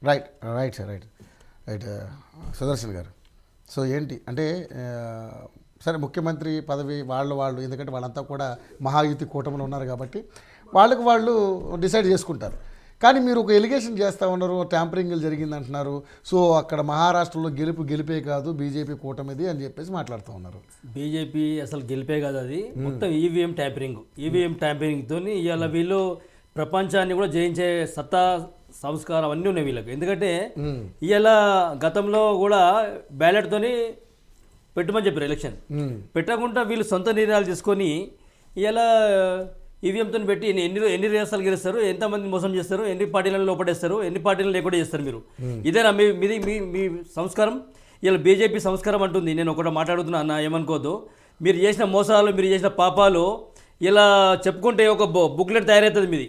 Right right sir right right Sudarshan గారు. So ఏంటి అంటే సరే ముఖ్యమంత్రి పదవి వాళ్ళు ఎందుకంటే వాళ్ళంతా కూడా మహాయుతి కూటమిలో ఉన్నారు కాబట్టి వాళ్ళు డిసైడ్ చేసుకుంటారు. కానీ మీరు ఒక ఎలిగేషన్ చేస్తూ ఉన్నారు, ట్యాంపరింగ్ జరిగింది అంటున్నారు. సో అక్కడ మహారాష్ట్రలో గెలిపే కాదు బీజేపీ కూటమిది అని చెప్పేసి మాట్లాడుతూ ఉన్నారు. బీజేపీ అసలు గెలిపే కాదు, అది మొత్తం ఈవీఎం ట్యాంపరింగ్తో ఇవాళ వీళ్ళు ప్రపంచాన్ని కూడా జయించే సత్తా సంస్కారం అన్నీ ఉన్నాయి వీళ్ళకి. ఎందుకంటే ఇవాళ గతంలో కూడా బ్యాలెట్తోని పెట్టమని చెప్పారు ఎలక్షన్, పెట్టకుండా వీళ్ళు సొంత నిర్ణయాలు తీసుకొని ఇలా ఈవీఎంతో పెట్టి ఎన్ని రాష్ట్రాలు గెలుస్తారు, ఎంతమంది మోసం చేస్తారు, ఎన్ని పార్టీలను లోపడేస్తారు, ఎన్ని పార్టీలను లేకుండా చేస్తారు. మీరు ఇదేనా మీ సంస్కారం? ఇలా బీజేపీ సంస్కారం అంటుంది. నేను ఒకటి మాట్లాడుతున్నా అన్న, ఏమనుకోవద్దు. మీరు చేసిన మోసాలు, మీరు చేసిన పాపాలు ఇలా చెప్పుకుంటే ఒక బుక్లెట్ తయారవుతుంది. మీది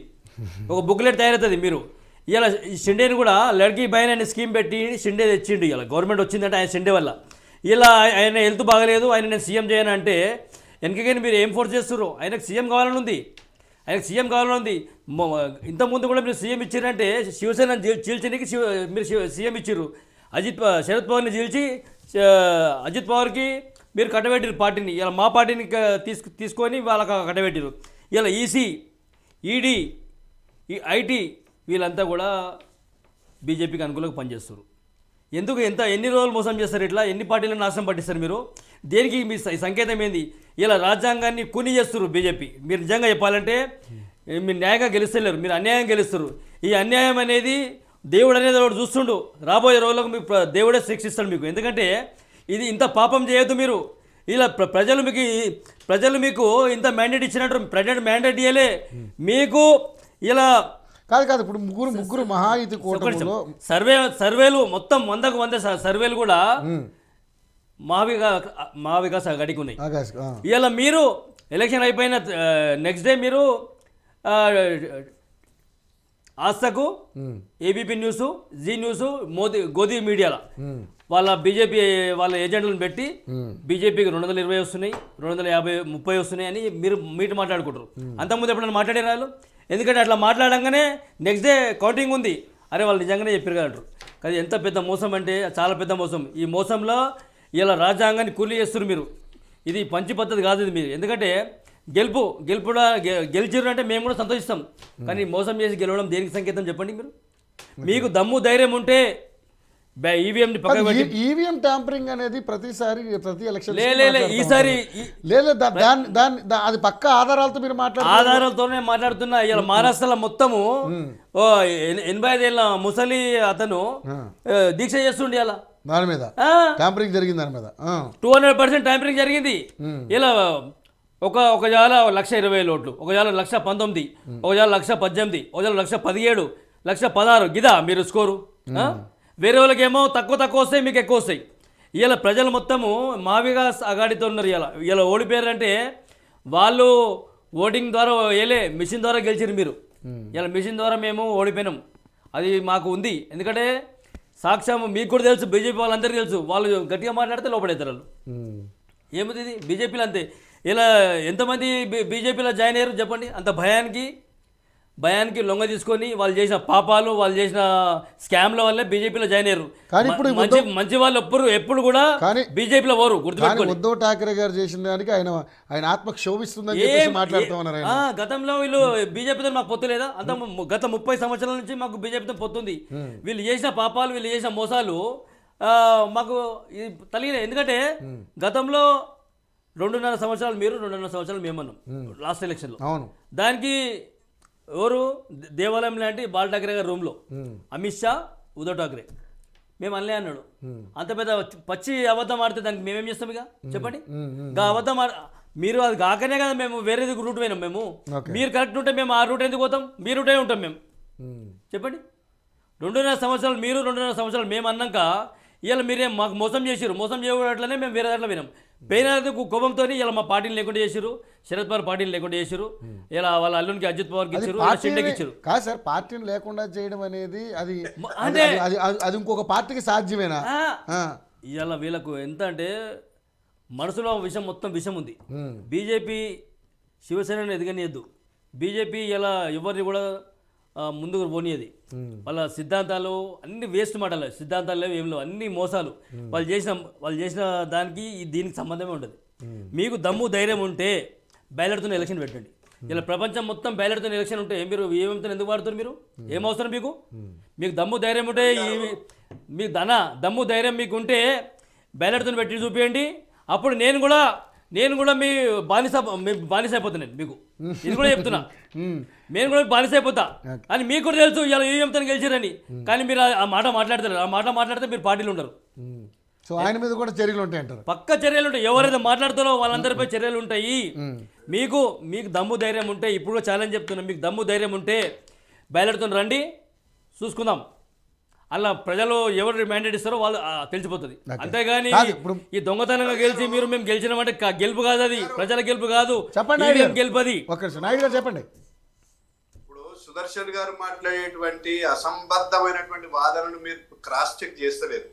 ఒక బుక్లెట్ తయారవుతుంది. మీరు ఇలా షిండేని కూడా లడ్కీ బయన్ అనే స్కీమ్ పెట్టి షిండే తెచ్చిండు. ఇలా గవర్నమెంట్ వచ్చిందంటే ఆయన షిండే వల్ల. ఇలా ఆయన హెల్త్ బాగలేదు, ఆయన నేను సీఎం చేయను అంటే వెనకగానే మీరు ఏం ఫోర్స్ చేస్తున్నారు? ఆయనకు సీఎం కావాలని ఉంది, ఇంతకుముందు కూడా మీరు సీఎం ఇచ్చారంటే శివసేన చీల్చడానికి మీరు సీఎం ఇచ్చారు. శరద్ పవార్ని చీల్చి అజిత్ పవార్కి మీరు కట్టబెట్టారు పార్టీని. ఇలా మా పార్టీని తీసుకొని వాళ్ళకి కట్టబెట్టారు. ఇలా ఈసీ, ఈడీ, ఐటీ వీళ్ళంతా కూడా బీజేపీకి అనుకూలంగా పనిచేస్తారు. ఎందుకు ఎన్ని రోజులు మోసం చేస్తారు? ఇట్లా ఎన్ని పార్టీలను నాశనం పట్టిస్తారు మీరు? దేనికి మీ సంకేతం ఏంది? ఇలా రాజ్యాంగాన్ని కూని చేస్తారు బీజేపీ. మీరు నిజంగా చెప్పాలంటే మీరు న్యాయంగా గెలుస్తలేరు, మీరు అన్యాయంగా గెలుస్తారు. ఈ అన్యాయం అనేది దేవుడు అనేది ఒకటి చూస్తుండు. రాబోయే రోజులకు మీకు దేవుడే శిక్షిస్తాడు మీకు. ఎందుకంటే ఇది ఇంత పాపం చేయొద్దు మీరు. ఇలా ప్రజలు మీకు ఇంత మ్యాండేట్ ఇచ్చినట్టు ప్రజెంట్ మ్యాండేట్ ఇవ్వలే మీకు. ఇలా కాదు ఇప్పుడు ముగ్గురు మహాయుతి కూటమిలో సర్వేలు మొత్తం 100% సర్వేలు కూడా మహావికాస్ అగడికి ఉన్నాయి. ఇలా మీరు ఎలక్షన్ అయిపోయిన నెక్స్ట్ డే మీరు ఆస్థకు, ఏబీపీ న్యూస్, జీ న్యూస్, గోదీ మీడియాలో వాళ్ళ బీజేపీ వాళ్ళ ఏజెంట్లను పెట్టి బీజేపీకి 220 వస్తున్నాయి, 250, 30 వస్తున్నాయి అని మీరు మాట్లాడుకుంటారు. అంతకుముందు ఎప్పుడైనా మాట్లాడే వాళ్ళు? ఎందుకంటే అట్లా మాట్లాడంగానే నెక్స్ట్ డే కౌంటింగ్ ఉంది, అరే వాళ్ళు నిజంగానే చెప్పారు కదా అంటారు. కానీ ఎంత పెద్ద మోసం అంటే చాలా పెద్ద మోసం. ఈ మోసంలో ఇలా రాజ్యాంగాన్ని కూలీ చేస్తున్నారు మీరు. ఇది పంచి పద్ధతి కాదు ఇది మీరు. ఎందుకంటే గెలిచిర్రు అంటే మేము కూడా సంతోషిస్తాం. కానీ మోసం చేసి గెలవడం దేనికి సంకేతం చెప్పండి మీరు? మీకు దమ్ము ధైర్యం ఉంటే ఈవీఎం ట్యాంపరింగ్ అనేది ప్రతి ఎలక్షన్ ఈసారి అది పక్క ఆధారాలతో మీరు ఆధారాలతోనే మాట్లాడుతున్నా. ఇలా మహారాష్ట్రలో మొత్తము 85 ఏళ్ళ ముసలి అతను దీక్ష చేస్తుండే అలా దాని మీద ట్యాంపరింగ్ జరిగింది. దాని మీద 200% ట్యాంపరింగ్ జరిగింది. ఇలా ఒక జాల 1,20,000 ఓట్లు, ఒక జాల 1,19,000, ఒక జాల 1,18,000, ఒక జాల 1,17,000, 1,16,000 గిదా మీరు స్కోరు. వేరే వాళ్ళకేమో తక్కువ వస్తాయి, మీకు ఎక్కువ వస్తాయి. ఇలా ప్రజలు మొత్తము మావికాస్ అగాడితో ఉన్నారు. ఇలా ఓడిపోయారంటే వాళ్ళు ఓటింగ్ ద్వారా మిషన్ ద్వారా గెలిచారు మీరు. ఇలా మిషన్ ద్వారా మేము ఓడిపోయినాం, అది మాకు ఉంది. ఎందుకంటే సాక్ష్యం మీకు కూడా తెలుసు, బీజేపీ వాళ్ళందరికీ తెలుసు. వాళ్ళు గట్టిగా మాట్లాడితే లోపడేస్తారు వాళ్ళు. ఏమిది ఇది బీజేపీలో అంతే. ఇలా ఎంతమంది బీజేపీలో జాయిన్ అయ్యారు చెప్పండి? అంత భయానికి లొంగ తీసుకొని వాళ్ళు చేసిన పాపాలు, వాళ్ళు చేసిన స్కామ్ల వల్లే బీజేపీలో జాయిన్ అయ్యారు. కానీ ఇప్పుడు మంచి వాళ్ళు ఎప్పుడు కూడా బీజేపీలో పోరు. గుర్తుపెట్టుకోండి, ఉద్ధవ్ ఠాకరే గారు చేసిన దానికి ఆయన ఆత్మ క్షోభిస్తుందని మాట్లాడుతూ ఉన్నారు. గతంలో వీళ్ళు బీజేపీతో మాకు పొత్తు లేదా? అంత గత 30 సంవత్సరాల నుంచి మాకు బీజేపీతో పొత్తుంది. వీళ్ళు చేసిన పాపాలు, వీళ్ళు చేసిన మోసాలు మాకు తెలియదు. ఎందుకంటే గతంలో 2.5 సంవత్సరాలు మీరు, 2.5 సంవత్సరాలు మేమన్నాం లాస్ట్ ఎలక్షన్లో. దానికి ఎవరు దేవాలయం లాంటి బాల్ ఠాకరే గారి రూమ్లో అమిత్ షా, ఉద్ధవ్ ఠాకరే మేము అనలే అన్నాడు. అంత పెద్ద పచ్చి అబద్ధం ఆడితే దానికి మేమేం చేస్తాం? ఇక చెప్పండి. అబద్ధం మీరు అది కాకనే కదా మేము వేరే రూట్ పోయినాం. మేము మీరు కరెక్ట్ ఉంటే మేము ఆ రూట్ ఎందుకు పోతాం? మీ రూటే ఉంటాం మేము. చెప్పండి. 2.5 సంవత్సరాలు మీరు, 2.5 సంవత్సరాలు మేము అన్నాక ఇలా మీరేం మాకు మోసం చేసారు. మోసం చేయట్లనే మేము వేరే దాంట్లో వినాం. పోయినందుకు కోపంతో ఇలా మా పార్టీని లేకుండా చేసారు, శరద్ పవార్ పార్టీని లేకుండా చేసారు. ఇలా వాళ్ళ అల్లునికి అజిత్ పవార్కి ఇచ్చారు, షిండేకి ఇచ్చారు. కాదు సార్, పార్టీని లేకుండా చేయడం అనేది అది ఇంకొక పార్టీకి సాధ్యమేనా? ఇలా వీళ్ళకు ఎంత అంటే మనసులో మొత్తం విషం ఉంది. బీజేపీ శివసేనను ఎదగనియద్దు. బీజేపీ ఇలా ఎవరిని కూడా ముందుకు పోనీయది. వాళ్ళ సిద్ధాంతాలు అన్ని వేస్ట్ మాటలు, సిద్ధాంతాలు లేవు, ఏం లేవు, అన్ని మోసాలు. వాళ్ళు చేసిన దానికి దీనికి సంబంధమే ఉండదు. మీకు దమ్ము ధైర్యం ఉంటే బ్యాలెట్తో ఎలక్షన్ పెట్టండి. ఇలా ప్రపంచం మొత్తం బ్యాలెట్తో ఎలక్షన్ ఉంటే మీరు ఈవీఎంతో ఎందుకు వాడుతారు? మీరు ఏం అవసరం మీకు దమ్ము ధైర్యం ఉంటే మీకు దమ్ము ధైర్యం మీకు ఉంటే బ్యాలెట్తో పెట్టి చూపించండి. అప్పుడు నేను కూడా మీ బానిస అయిపోతా. నేను మీకు ఇది కూడా చెప్తున్నా, నేను కూడా బానిస అయిపోతా అని మీకు కూడా తెలుసు. ఇలా ఈవీఎంతో గెలిచారని, కానీ మీరు ఆ మాట మాట్లాడతారు. ఆ మాట మాట్లాడితే మీరు పార్టీలు ఉండరు. సో ఆయన మీద కూడా చర్యలు ఉంటాయి అంటారు. పక్క చర్యలు ఉంటాయి. ఎవరైతే మాట్లాడుతారో వాళ్ళందరిపై చర్యలు ఉంటాయి. మీకు దమ్ము ధైర్యం ఉంటే, ఇప్పుడు ఛాలెంజ్ చెప్తున్నా, మీకు దమ్ము ధైర్యం ఉంటే బ్యాలెట్తో రండి, చూసుకుందాం. అలా ప్రజలు ఎవరు మ్యాండేట్ ఇస్తారో వాళ్ళు తెలిసిపోతుంది. అంతేగాని ఈ దొంగతనంగా గెలిచి మేము గెలిచినామంటే గెలుపు కాదు, అది ప్రజల గెలుపు కాదు. చెప్పండి గెలుపు అది. నాయుడు గారు చెప్పండి. ఇప్పుడు సుదర్శన్ గారు మాట్లాడేటువంటి అసంబద్ధమైనటువంటి వాదనను మీరు క్రాస్ చెక్ చేస్తలేరు.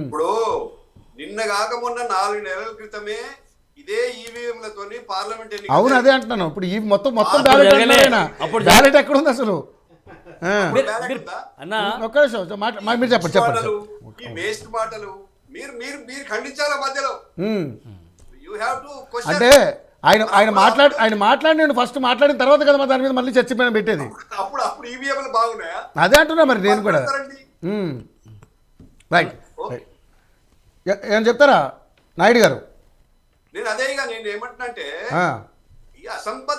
ఇప్పుడు నిన్న కాక మొన్న 4 నెలల క్రితమే ఇదే ఈవీఎంలతోని పార్లమెంట్ ఎన్నికలు. అవును, అదే అంటున్నాను. ఇప్పుడు ఈ మొత్తం బ్యాలెట్ ఎక్కడ ఉంది అసలు? అన్నా ఒక్క నిమిషం మీరు చెప్పండి. ఈ వేస్ట్ మాటలు మీరు ఖండించాలా మధ్యలో? You have to question. అంటే ఆయన మాట్లాడి నేను ఫస్ట్ మాట్లాడిన తర్వాత కదా దాని మీద మళ్ళీ చర్చ పైన పెట్టేది. అప్పుడు ఈవీఎంలు బాగున్నాయా? అదే అంటున్నా మరి నేను కూడా. రైట్, ఏం చెప్తారా నాయుడు గారు? నేను ఏమంటున్నా అంటే ఈ అసంబద్ధ